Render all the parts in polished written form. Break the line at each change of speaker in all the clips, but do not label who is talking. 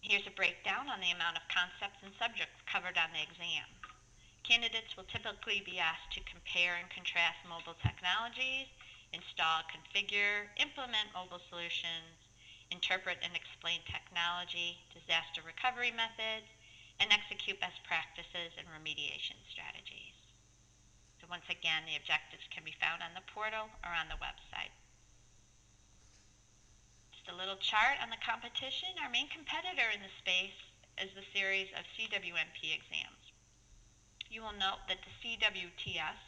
Here's a breakdown on the amount of concepts and subjects covered on the exam. Candidates will typically be asked to compare and contrast mobile technologies, install, configure, implement mobile solutions, interpret and explain technology, disaster recovery methods, and execute best practices and remediation strategies. So once again, the objectives can be found on the portal or on the website. Just a little chart on the competition. Our main competitor in the space is the series of CWNP exams. You will note that the CWTS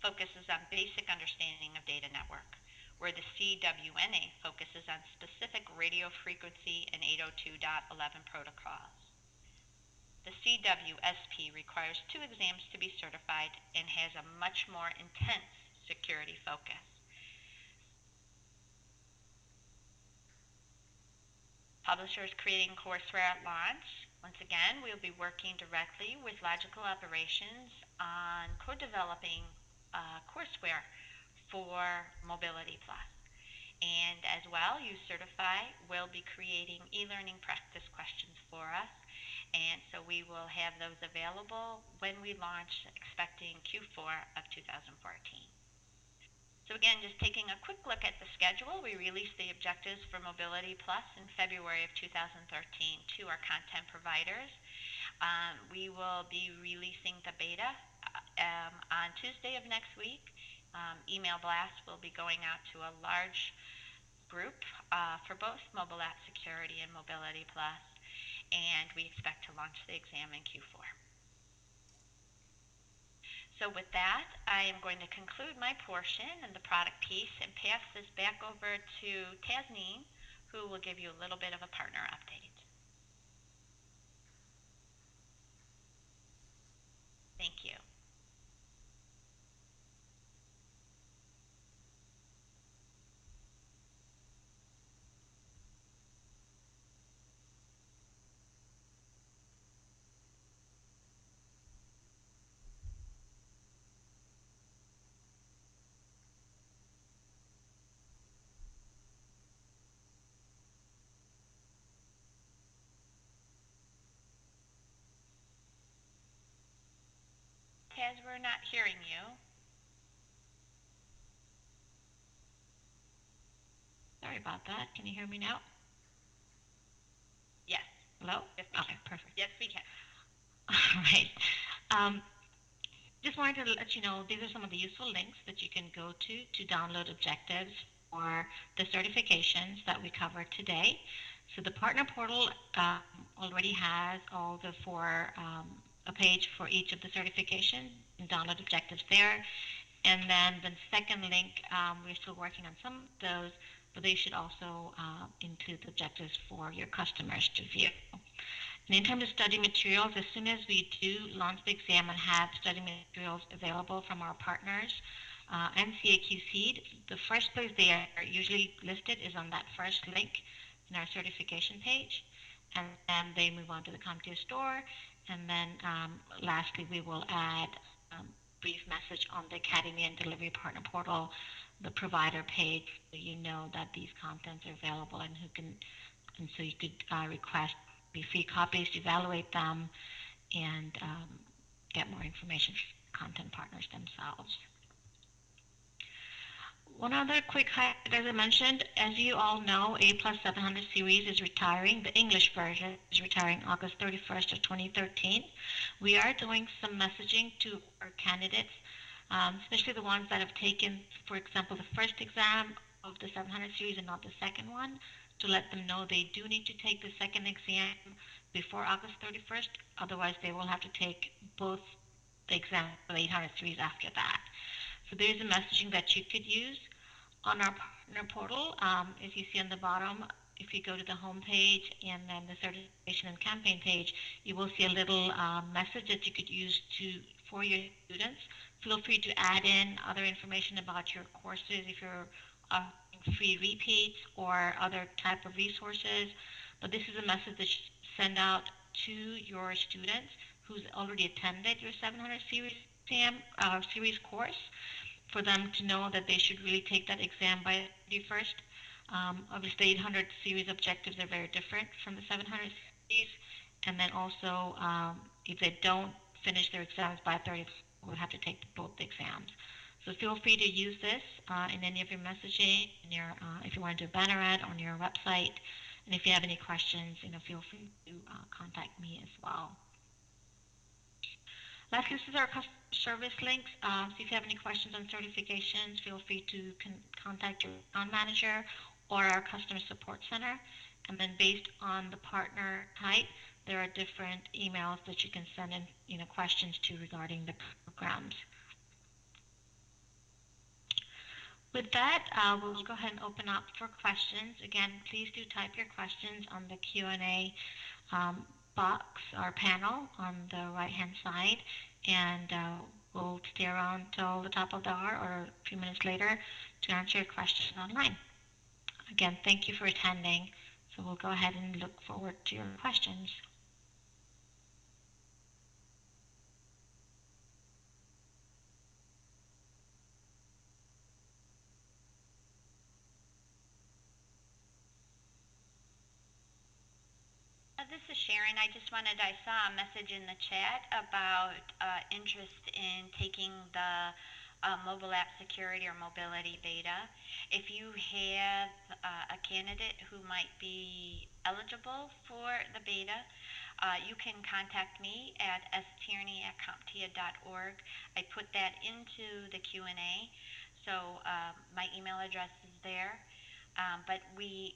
focuses on basic understanding of data network, where the CWNA focuses on specific radio frequency and 802.11 protocols. The CWSP requires 2 exams to be certified and has a much more intense security focus. Publishers creating courseware at launch. Once again, we'll be working directly with Logical Operations on co-developing courseware for Mobility Plus. And as well, UCertify will be creating e-learning practice questions for us. And so we will have those available when we launch, expecting Q4 of 2014. So again, just taking a quick look at the schedule, we released the objectives for Mobility Plus in February of 2013 to our content providers. We will be releasing the beta on Tuesday of next week. Email blasts will be going out to a large group for both Mobile App Security and Mobility Plus, and we expect to launch the exam in Q4. So with that, I am going to conclude my portion and the product piece and pass this back over to Tasneem, who will give you a little bit of a partner update. Thank you. Taz, we're not hearing you.
Sorry about that. Can you hear me now?
Yes.
Hello?
Yes, we
Okay,
can.
perfect.
Yes, we can.
All right. Just wanted to let you know these are some of the useful links that you can go to download objectives for the certifications that we covered today. So the partner portal already has all the a page for each of the certifications and download objectives there. And then the second link, we're still working on some of those, but they should also include the objectives for your customers to view. And in terms of study materials, as soon as we do launch the exam and have study materials available from our partners and CAQ Seed, the first place they are usually listed is on that first link in our certification page. And then they move on to the CompTIA store. And then lastly, we will add brief message on the Academy and Delivery Partner Portal, the provider page, so you know that these contents are available and so you could request free copies, evaluate them, and get more information from content partners themselves. One other quick highlight, as I mentioned, as you all know, A+ 700 series is retiring. The English version is retiring August 31st of 2013. We are doing some messaging to our candidates, especially the ones that have taken, for example, the first exam of the 700 series and not the second one, to let them know they do need to take the second exam before August 31st. Otherwise, they will have to take both the exam for the 800 series after that. So there is a messaging that you could use on our partner portal. As you see on the bottom, if you go to the home page and then the certification and campaign page, you will see a little message that you could use for your students. Feel free to add in other information about your courses if you're free repeats or other type of resources. But this is a message that you send out to your students who's already attended your 700 series course, for them to know that they should really take that exam by the 31st. Obviously, 800 series objectives are very different from the 700 days. And then also, if they don't finish their exams by 30, we'll have to take both the exams. So feel free to use this in any of your messaging, in your, if you want to do a banner ad on your website. And if you have any questions, feel free to contact me as well. Lastly, this is our customer service links. So if you have any questions on certifications, feel free to contact your account manager or our customer support center. And then based on the partner type, there are different emails that you can send in, questions to regarding the programs. With that, we'll go ahead and open up for questions. Again, please do type your questions on the Q&A box or panel on the right-hand side, and we'll stay around till the top of the hour or a few minutes later to answer your questions online. Again, thank you for attending. So we'll go ahead and look forward to your questions.
This is Sharon. I saw a message in the chat about interest in taking the mobile app security or mobility beta. If you have a candidate who might be eligible for the beta, you can contact me at stierney@comptia.org. I put that into the Q&A, so my email address is there. But we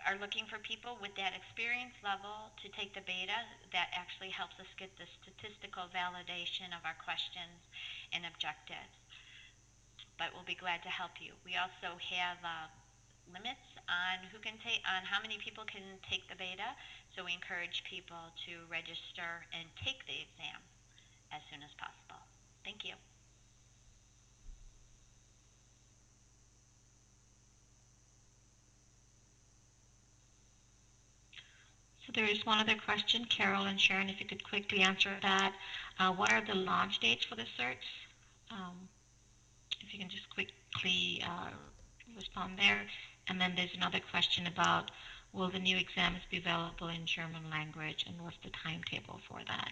are looking for people with that experience level to take the beta. That actually helps us get the statistical validation of our questions and objectives. But we'll be glad to help you. We also have limits on how many people can take the beta, so we encourage people to register and take the exam as soon as possible. Thank you.
So there is one other question, Carol and Sharon, if you could quickly answer that. What are the launch dates for the certs? If you can just quickly respond there. And then there's another question about, will the new exams be available in German language, and what's the timetable for that?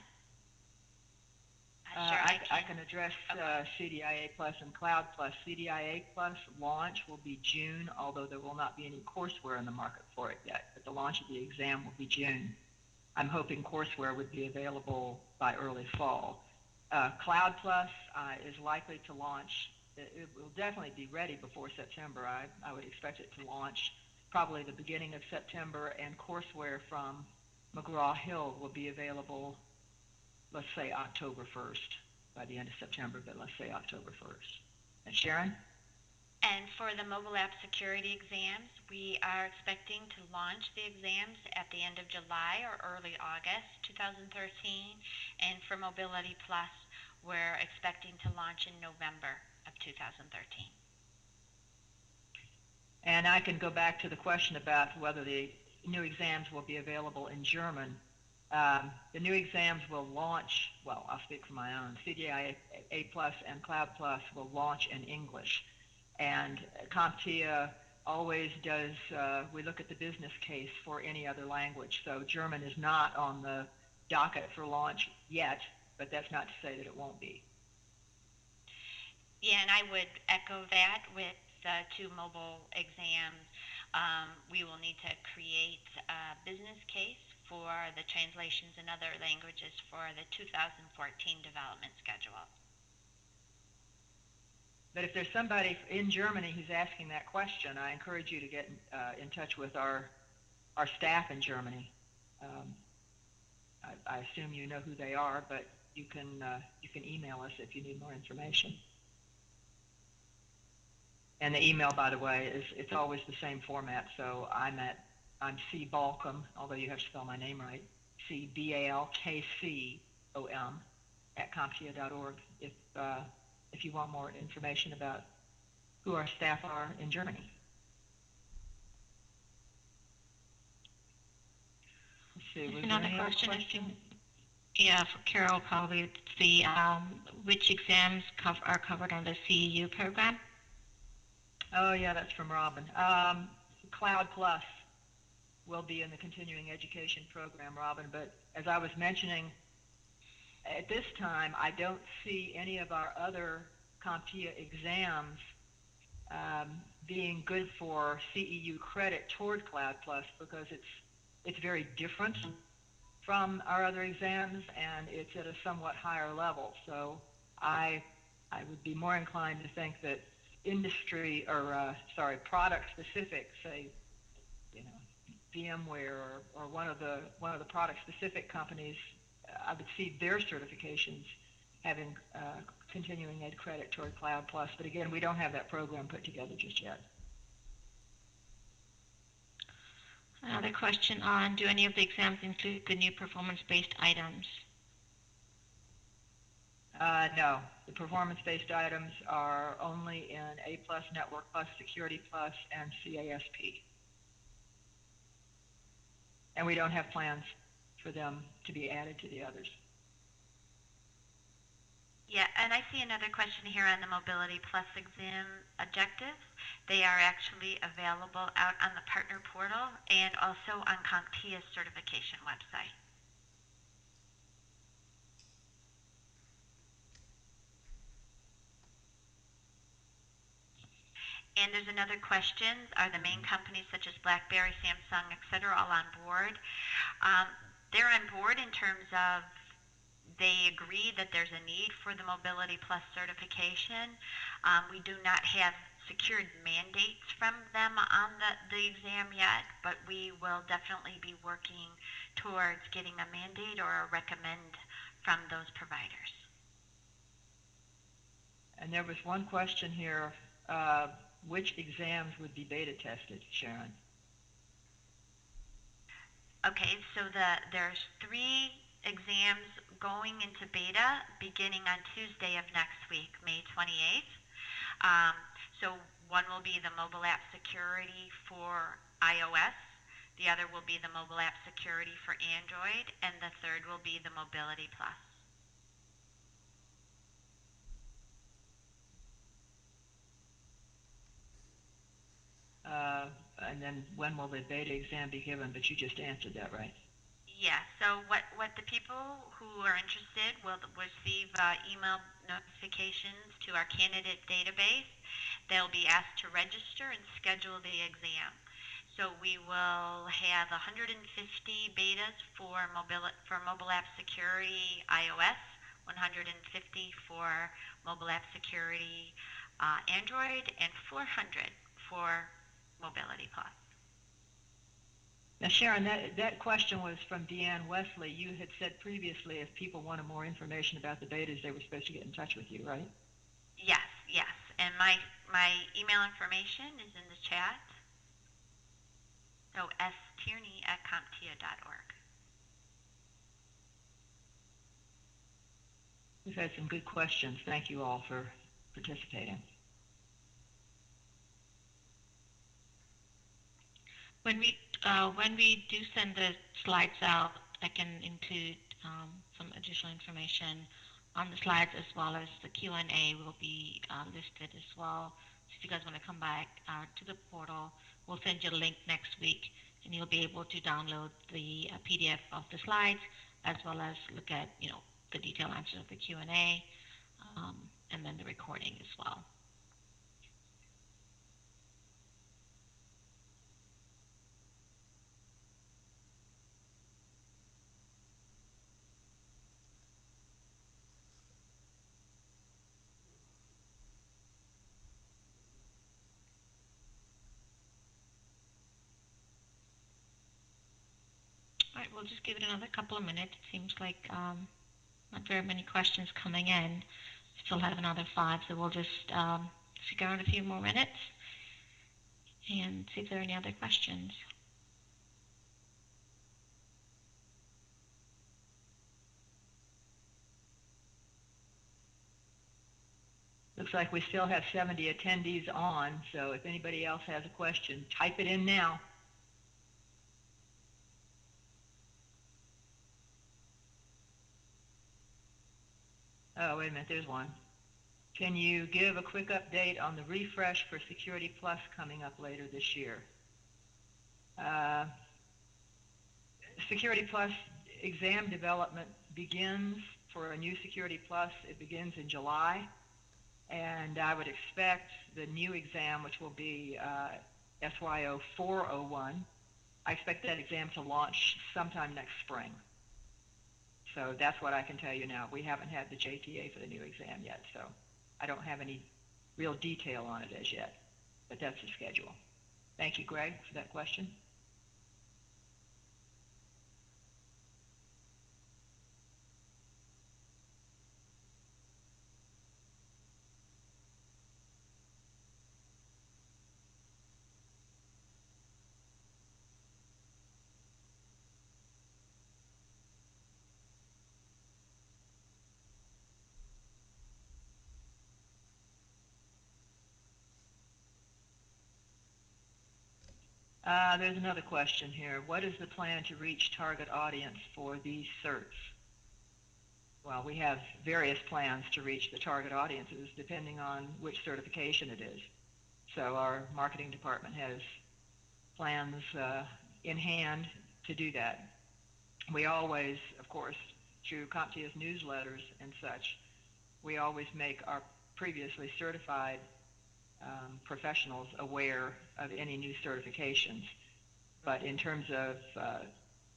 I can address CDIA Plus and Cloud Plus. CDIA Plus launch will be June, although there will not be any courseware in the market for it yet. But the launch of the exam will be June. I'm hoping courseware would be available by early fall. Cloud Plus is likely to launch. It will definitely be ready before September. I would expect it to launch probably the beginning of September, and courseware from McGraw-Hill will be available, let's say October 1st, by the end of September, but let's say October 1st. And Sharon?
And for the mobile app security exams, we are expecting to launch the exams at the end of July or early August 2013. And for Mobility Plus, we're expecting to launch in November of 2013.
And I can go back to the question about whether the new exams will be available in German. The new exams will launch, well, I'll speak for my own. CDIA Plus and Cloud Plus will launch in English. And CompTIA always does, we look at the business case for any other language. So German is not on the docket for launch yet, but that's not to say that it won't be.
Yeah, and I would echo that with the two mobile exams. We will need to create a business case for the translations in other languages for the 2014 development schedule.
But if there's somebody in Germany who's asking that question, I encourage you to get in touch with our staff in Germany. I assume you know who they are, but you can email us if you need more information. And the email, by the way, it's always the same format. So I'm C. Balcom, although you have to spell my name right, CBALKCOM @CompTIA.org if you want more information about who our staff are in Germany. Let's see, was there any other question?
Yeah, for Carol, probably it's the which exams are covered on the CEU program?
Oh, yeah, that's from Robin. Cloud Plus. will be in the continuing education program, Robin. But as I was mentioning, at this time, I don't see any of our other CompTIA exams being good for CEU credit toward Cloud Plus because it's very different from our other exams, and it's at a somewhat higher level. So I would be more inclined to think that industry or product specific, say, you know, VMware or one of the product specific companies, I would see their certifications having continuing ed credit toward Cloud Plus. But again, we don't have that program put together just yet.
Another question on, do any of the exams include the new performance-based items?
No, the performance-based items are only in A+, Network+, Security+, and CASP. And we don't have plans for them to be added to the others.
Yeah, and I see another question here on the Mobility Plus exam objectives. They are actually available out on the partner portal and also on CompTIA's certification website. And there's another question, are the main companies such as BlackBerry, Samsung, etc. all on board? They're on board in terms of they agree that there's a need for the Mobility Plus certification. We do not have secured mandates from them on the exam yet, but we will definitely be working towards getting a mandate or a recommend from those providers.
And there was one question here, which exams would be beta tested, Sharon?
Okay, so there's 3 exams going into beta beginning on Tuesday of next week, May 28th. So one will be the mobile app security for iOS, the other will be the mobile app security for Android, and the third will be the Mobility Plus.
And then when will the beta exam be given? But you just answered that, right?
Yeah, so what the people who are interested will receive email notifications to our candidate database. They'll be asked to register and schedule the exam. So we will have 150 betas for mobile app security iOS, 150 for mobile app security Android, and 400 for Mobility Plus.
Now, Sharon, that question was from Deanne Wesley. You had said previously if people wanted more information about the betas, they were supposed to get in touch with you, right?
Yes. And my email information is in the chat. So stierney@comptia.org.
We've had some good questions. Thank you all for participating.
When we do send the slides out, I can include some additional information on the slides, as well as the Q&A will be listed as well. So if you guys want to come back to the portal, we'll send you a link next week, and you'll be able to download the PDF of the slides, as well as look at the detailed answers of the Q&A, and then the recording as well. All right, we'll just give it another couple of minutes. It seems like not very many questions coming in. Still have another 5, so we'll just stick around a few more minutes and see if there are any other questions.
Looks like we still have 70 attendees on, so if anybody else has a question, type it in now. Oh, wait a minute, there's one. Can you give a quick update on the refresh for Security Plus coming up later this year? Security Plus exam development begins for a new Security Plus. It begins in July, and I would expect the new exam, which will be SYO 401, I expect that exam to launch sometime next spring. So that's what I can tell you now. We haven't had the JTA for the new exam yet, so I don't have any real detail on it as yet, but that's the schedule. Thank you, Greg, for that question. There's another question here. What is the plan to reach target audience for these certs? Well, we have various plans to reach the target audiences depending on which certification it is. So our marketing department has plans in hand to do that. We always, of course, through CompTIA's newsletters and such, we always make our previously certified professionals aware of any new certifications. But in terms of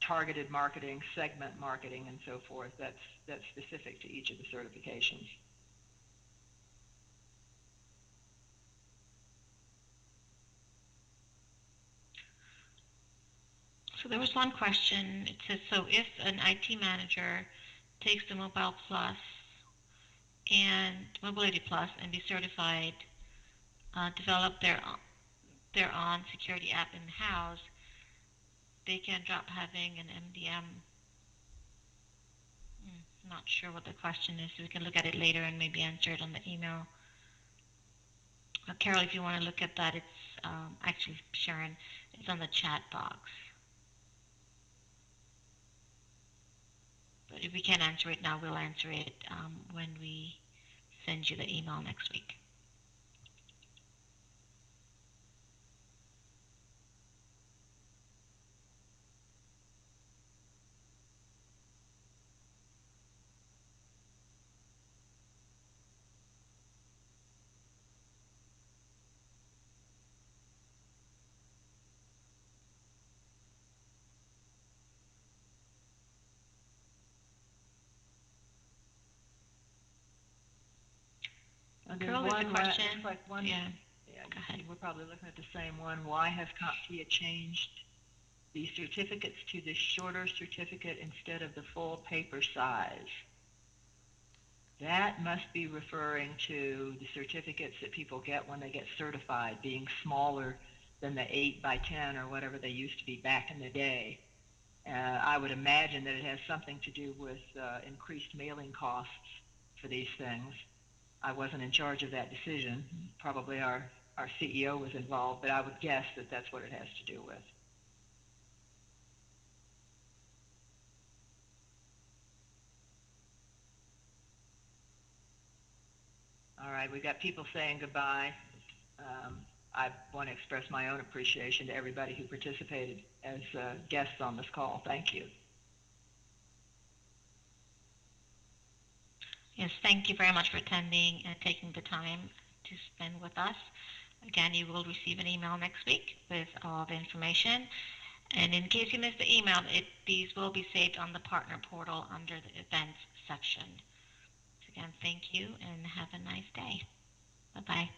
targeted marketing, segment marketing, and so forth, that's specific to each of the certifications.
So there was one question. It says, so if an IT manager takes the Mobile Plus and Mobility Plus and be certified, develop their own security app in-house, they can drop having an MDM. Not sure what the question is, so we can look at it later and maybe answer it on the email. Carol, if you want to look at that, it's actually, Sharon, it's on the chat box. But if we can't answer it now, we'll answer it when we send you the email next week. Carol, there's a question. Yeah. Go ahead.
We're probably looking at the same one. Why has CompTIA changed the certificates to the shorter certificate instead of the full paper size? That must be referring to the certificates that people get when they get certified being smaller than the 8 by 10 or whatever they used to be back in the day. I would imagine that it has something to do with increased mailing costs for these things. I wasn't in charge of that decision. Probably our CEO was involved, but I would guess that that's what it has to do with. All right, we've got people saying goodbye. I want to express my own appreciation to everybody who participated as guests on this call. Thank you.
Yes, thank you very much for attending and taking the time to spend with us. Again, you will receive an email next week with all the information. And in case you missed the email, these will be saved on the partner portal under the events section. So again, thank you and have a nice day. Bye-bye.